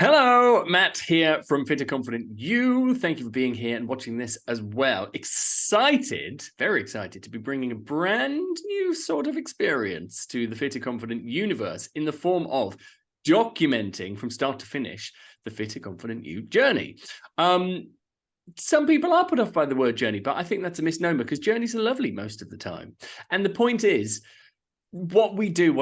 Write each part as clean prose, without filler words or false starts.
Hello, Matt here from Fit and Confident You. Thank you for being here and watching this as well. Excited, very excited to be bringing a brand new sort of experience to the Fit and Confident universe in the form of documenting from start to finish the Fit and Confident You journey. Some people are put off by the word journey, but I think that's a misnomer because journeys are lovely most of the time. And the point is, what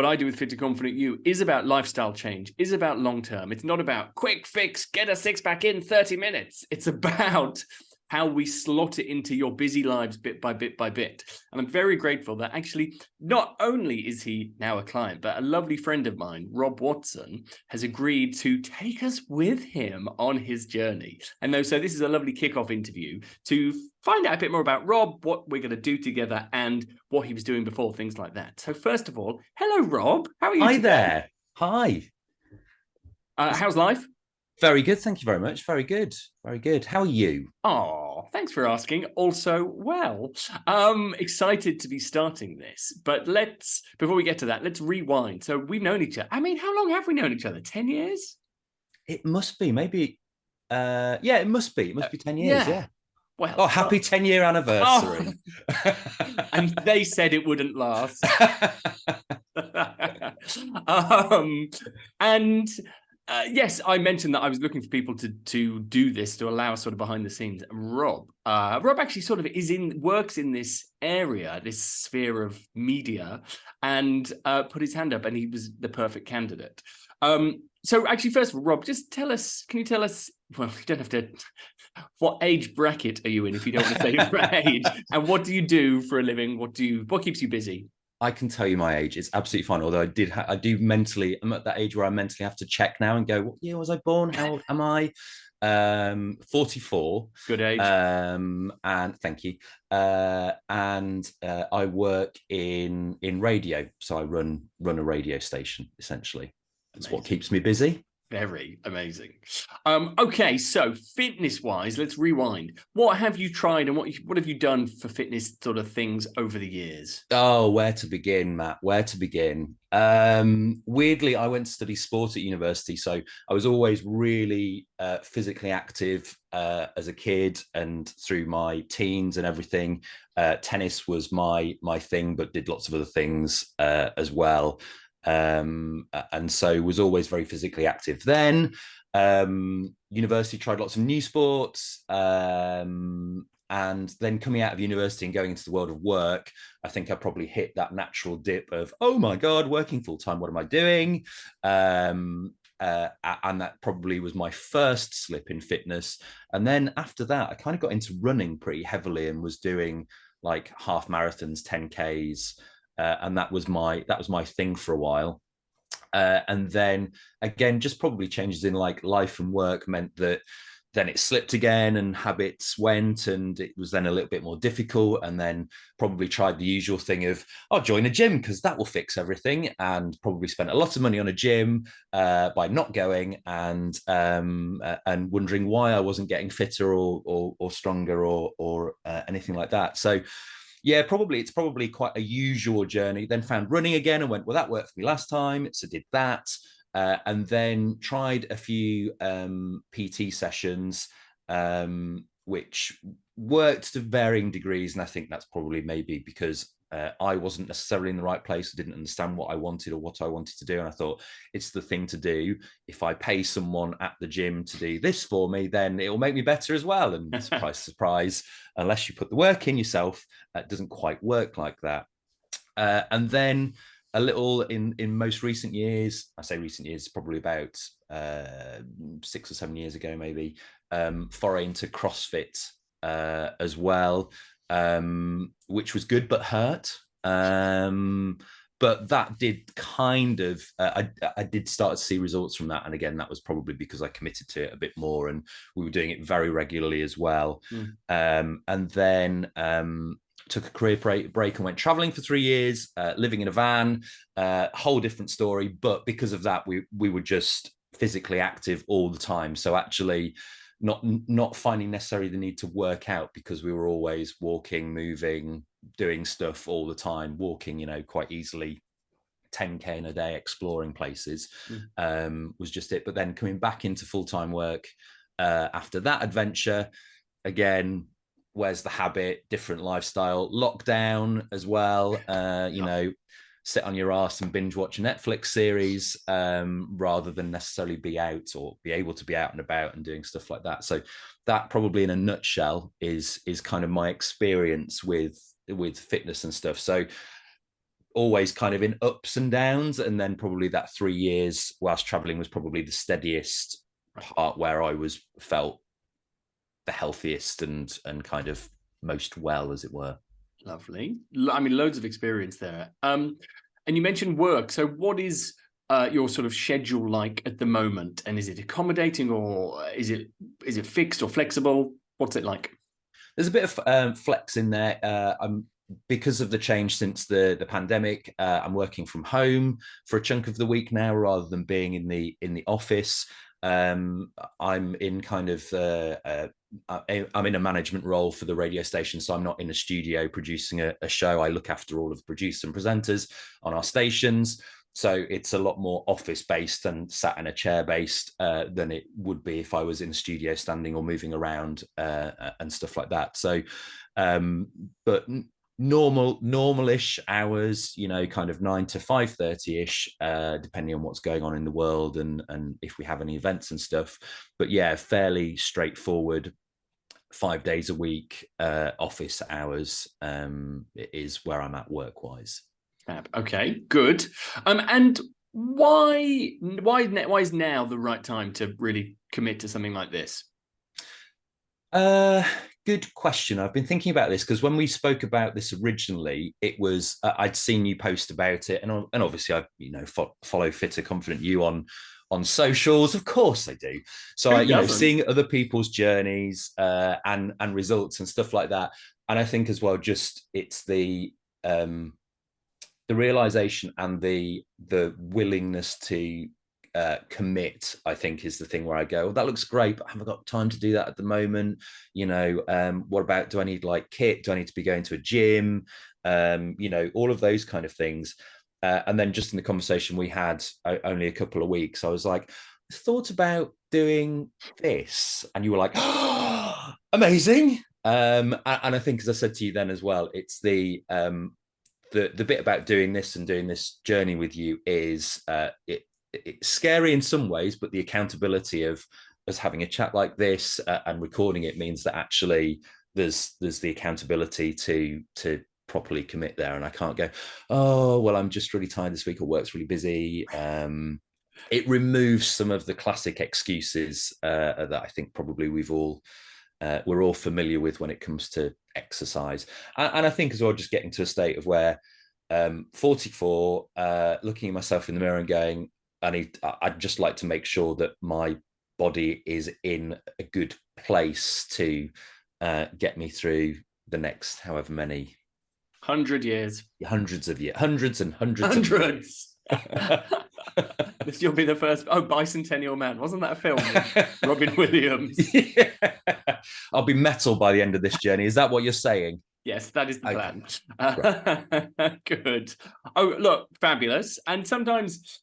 I do with Fit and Confident You is about lifestyle change, is about long-term. It's not about quick fix, get a six-pack in 30 minutes. It's about how we slot it into your busy lives bit by bit by bit. And I'm very grateful that actually not only is he now a client, but a lovely friend of mine, Rob Watson, has agreed to take us with him on his journey. And so this is a lovely kickoff interview to find out a bit more about Rob, what we're going to do together, and what he was doing before, things like that. So first of all, hello, Rob. How are you Hi today? there. Hi. How's life? Very good. Thank you very much. Very good. Very good. How are you? Oh, thanks for asking. Also, well, excited to be starting this. But before we get to that, let's rewind. So we've known each other. I mean, how long have we known each other? 10 years? It must be maybe. Yeah, it must be. It must be 10 years. Yeah. Yeah. Well, Oh, happy 10-year anniversary. and they said it wouldn't last. And yes, I mentioned that I was looking for people to do this, to allow sort of behind the scenes. And Rob actually sort of works in this area, this sphere of media, and put his hand up, and he was the perfect candidate. So actually, first of all, Rob, just can you tell us, well, you don't have to, what age bracket are you in if you don't want to say your age? And what do you do for a living? What keeps you busy? I can tell you my age. It's absolutely fine. Although I do mentally, I'm at that age where I mentally have to check now and go, what year was I born? How old am I? 44. Good age. And thank you. And I work in radio. So I run a radio station, essentially. That's what keeps me busy. Very amazing. Okay, so fitness-wise, let's rewind. What have you tried and what have you done for fitness sort of things over the years? Oh, where to begin, Matt? Where to begin? Weirdly, I went to study sport at university, so I was always really physically active as a kid and through my teens and everything. Tennis was my thing, but did lots of other things as well. And so was always very physically active. Then university, tried lots of new sports, and then coming out of university and going into the world of work, I think I probably hit that natural dip of, oh my god, working full time, what am I doing? And that probably was my first slip in fitness. And then after that, I kind of got into running pretty heavily and was doing like half marathons, 10Ks. And that was my thing for a while. And then again, just probably changes in like life and work meant that then it slipped again and habits went, and it was then a little bit more difficult. And then probably tried the usual thing of, I'll join a gym because that will fix everything, and probably spent a lot of money on a gym by not going, and wondering why I wasn't getting fitter or stronger or anything like that. So yeah, it's probably quite a usual journey. Then found running again and went, well, that worked for me last time. So did that. And then tried a few PT sessions, which worked to varying degrees. And I think that's probably maybe because I wasn't necessarily in the right place. I didn't understand what I wanted or what I wanted to do. And I thought it's the thing to do. If I pay someone at the gym to do this for me, then it will make me better as well. And surprise, surprise, unless you put the work in yourself, it doesn't quite work like that. And then a little in most recent years, I say recent years, probably about 6 or 7 years ago, maybe, foray into CrossFit as well, which was good but hurt. But that did kind of, I did start to see results from that. And again, that was probably because I committed to it a bit more and we were doing it very regularly as well. And then took a career break and went traveling for 3 years, living in a van, whole different story. But because of that, we were just physically active all the time. So actually not finding necessarily the need to work out because we were always walking, moving, doing stuff all the time, walking, quite easily 10K in a day exploring places, Mm. was just it. But then coming back into full-time work after that adventure, again, where's the habit? Different lifestyle, lockdown as well. You know, sit on your ass and binge watch a Netflix series rather than necessarily be out or be able to be out and about and doing stuff like that. So that probably in a nutshell is kind of my experience with fitness and stuff. So always kind of in ups and downs, and then probably that 3 years whilst traveling was probably the steadiest part where I was felt the healthiest and kind of most well, as it were. Lovely. I mean, loads of experience there. And you mentioned work. So what is your sort of schedule like at the moment? And is it accommodating, or is it fixed or flexible? What's it like? There's a bit of flex in there. I'm because of the change since the pandemic. I'm working from home for a chunk of the week now, rather than being in the office. I'm in kind of I'm in a management role for the radio station, so I'm not in a studio producing a show. I look after all of the producers and presenters on our stations. So it's a lot more office based and sat in a chair based than it would be if I was in a studio standing or moving around and stuff like that. So, but normalish hours, you know, kind of 9 to 5:30 ish, depending on what's going on in the world and if we have any events and stuff. But yeah, fairly straightforward. 5 days a week, office hours is where I'm at work wise. Okay, good. And why is now the right time to really commit to something like this? Good question. I've been thinking about this because when we spoke about this originally, it was I'd seen you post about it, and obviously I follow Fitter Confident You on socials. Of course I do. So I seeing other people's journeys and results and stuff like that, and I think as well, just it's the realization and the willingness to commit, I think, is the thing where I go, well, that looks great, but I haven't got time to do that at the moment. What about, do I need like kit? Do I need to be going to a gym? All of those kind of things. And then just in the conversation we had only a couple of weeks, I was like, I thought about doing this. And you were like, oh, amazing. And I think, as I said to you then as well, it's the bit about doing this and doing this journey with you is it's scary in some ways, but the accountability of us having a chat like this and recording it means that actually there's the accountability to properly commit there. And I can't go, oh, well, I'm just really tired this week, or work's really busy. It removes some of the classic excuses that I think probably we're all familiar with when it comes to exercise. And I think as well, just getting to a state of where 44, looking at myself in the mirror and going, I'd just like to make sure that my body is in a good place to get me through the next however many 100 years, hundreds of years, hundreds and hundreds This you'll be the first. Oh, Bicentennial Man, wasn't that a film with Robin Williams? Yeah. I'll be metal by the end of this journey. Is that what you're saying? Yes, that is the plan. Right. Good. Oh, look, fabulous. And sometimes,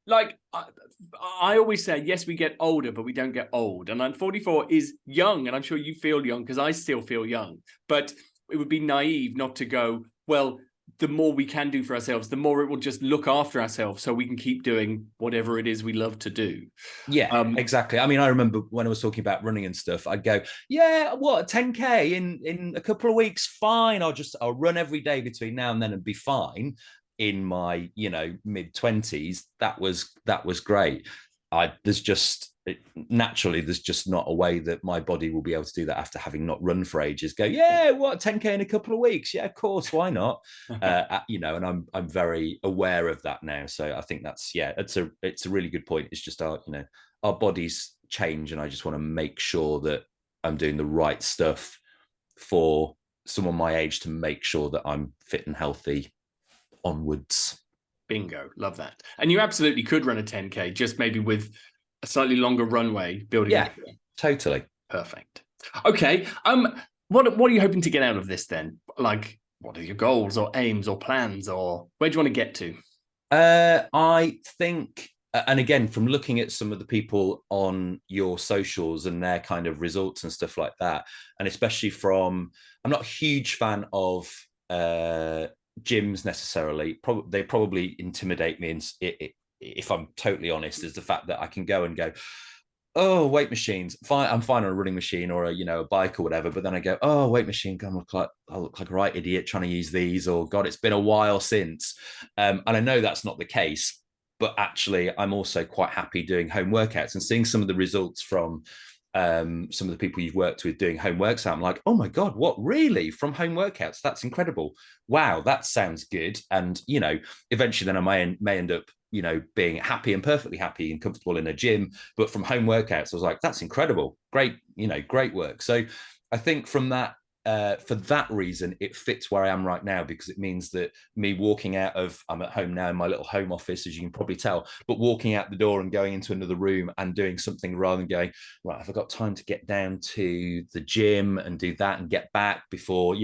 like I always say, yes, we get older, but we don't get old. And I'm 44 is young, and I'm sure you feel young because I still feel young. But it would be naive not to go, well, the more we can do for ourselves, the more it will just look after ourselves so we can keep doing whatever it is we love to do. Yeah, exactly. I mean, I remember when I was talking about running and stuff, I'd go, yeah, what, 10K in a couple of weeks? Fine. I'll run every day between now and then and be fine. In my, mid-20s, that was great. There's just not a way that my body will be able to do that after having not run for ages. Go, yeah, what, 10K in a couple of weeks? Yeah, of course, why not? And I'm very aware of that now. So I think it's a really good point. It's just our bodies change, and I just want to make sure that I'm doing the right stuff for someone my age to make sure that I'm fit and healthy onwards. Bingo. Love that. And you absolutely could run a 10K, just maybe with a slightly longer runway building. Yeah, totally. Perfect. Okay. What are you hoping to get out of this then? Like, what are your goals or aims or plans, or where do you want to get to? I think, and again, from looking at some of the people on your socials and their kind of results and stuff like that, and especially from, I'm not a huge fan of gyms necessarily. They probably intimidate me, and if I'm totally honest, is the fact that I can go and go, oh, weight machines, fine, I'm fine on a running machine or a bike or whatever, but then I go, oh, weight machine, God, I look like a right idiot trying to use these, or God, it's been a while since. And I know that's not the case, but actually I'm also quite happy doing home workouts and seeing some of the results from some of the people you've worked with doing home workouts. I'm like, oh my God, what, really, from home workouts? That's incredible. Wow, that sounds good. And eventually then I may end up being happy and perfectly happy and comfortable in a gym, but from home workouts I was like, that's incredible, great, great work. So I think from that, for that reason, it fits where I am right now, because it means that me walking out of, I'm at home now in my little home office, as you can probably tell, but walking out the door and going into another room and doing something rather than going, right, have I got time to get down to the gym and do that and get back before,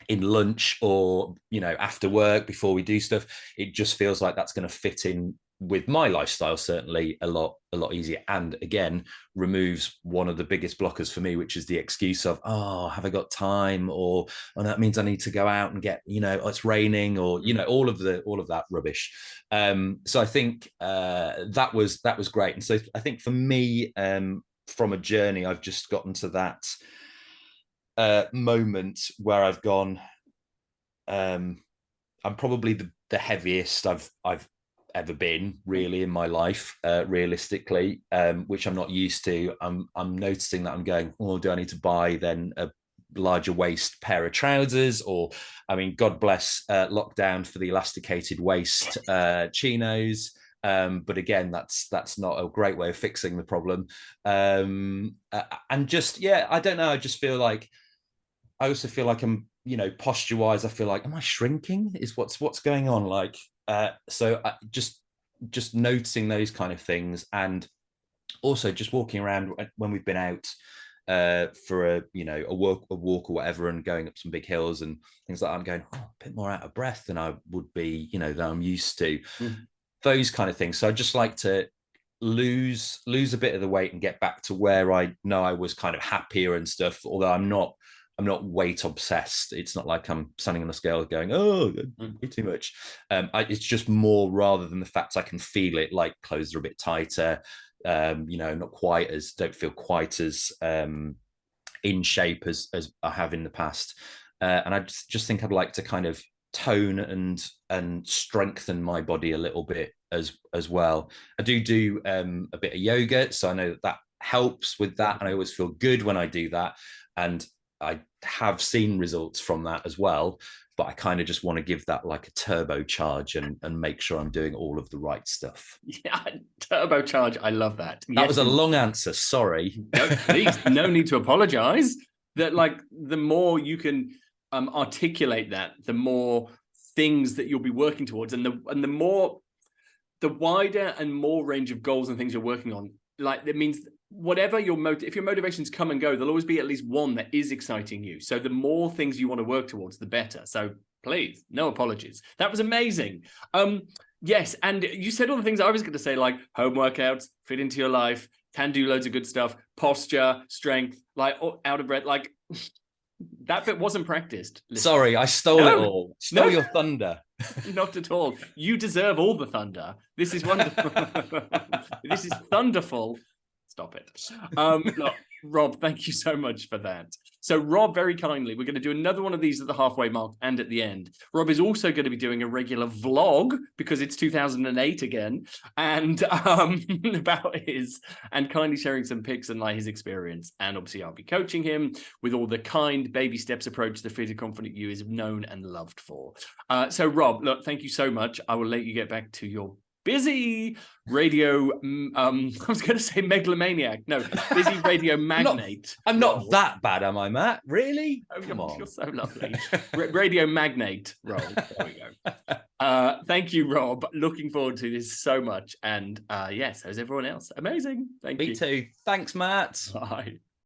in lunch or after work before we do stuff. It just feels like that's going to fit in with my lifestyle certainly a lot easier, and again removes one of the biggest blockers for me, which is the excuse of, oh, have I got time, or oh, that means I need to go out and get, oh, it's raining, or all of that rubbish. So I think that was great. And so I think for me, from a journey, I've just gotten to that moment where I've gone, I'm probably the heaviest I've ever been really in my life, realistically, which I'm not used to. I'm noticing that I'm going, oh, do I need to buy then a larger waist pair of trousers? Or, I mean, God bless lockdown for the elasticated waist chinos. But again, that's not a great way of fixing the problem. And just, yeah, I don't know. I just feel like, I also feel like I'm, posture wise, I feel like, am I shrinking? Is what's going on? Like, so I just noticing those kind of things, and also just walking around when we've been out for a walk or whatever, and going up some big hills and things like that. I'm going, oh, a bit more out of breath than I would be, that I'm used to. Those kind of things. So I just like to lose a bit of the weight and get back to where I know I was kind of happier and stuff. Although I'm not weight obsessed. It's not like I'm standing on a scale going, oh, too much. It's just more, rather than the fact I can feel it, like clothes are a bit tighter, not quite as, don't feel quite as in shape as I have in the past. And I just think I'd like to kind of tone and strengthen my body a little bit as well. I do a bit of yoga, so I know that helps with that, and I always feel good when I do that, and I have seen results from that as well. But I kind of just want to give that like a turbocharge and make sure I'm doing all of the right stuff. Yeah, turbocharge. I love that. That was a long answer. Sorry. No, please, no need to apologize. That, like, the more you can articulate that, the more things that you'll be working towards, and the wider and more range of goals and things you're working on. Like, that means whatever if your motivations come and go, there'll always be at least one that is exciting you. So the more things you want to work towards, the better. So please, no apologies. That was amazing. Yes, and you said all the things I was going to say, like home workouts, fit into your life, can do loads of good stuff, posture, strength, like out of breath, like that bit wasn't practiced. Listen. Sorry, I stole it all. Stole your thunder. Not at all. You deserve all the thunder. This is wonderful. This is thunderful. Stop it. Look, Rob, thank you so much for that. So Rob, very kindly, we're going to do another one of these at the halfway mark and at the end. Rob is also going to be doing a regular vlog, because it's 2008 again, and about and kindly sharing some pics and like his experience. And obviously I'll be coaching him with all the kind baby steps approach the Fit and Confident You is known and loved for. So Rob, look, thank you so much. I will let you get back to your busy radio, I was going to say megalomaniac. No, busy radio magnate. I'm not that bad, am I, Matt? Really? Oh, come on. You're so lovely. Radio magnate role. There we go. Thank you, Rob. Looking forward to this so much. And yes, as everyone else. Amazing. Thank you. Me too. Thanks, Matt. Bye.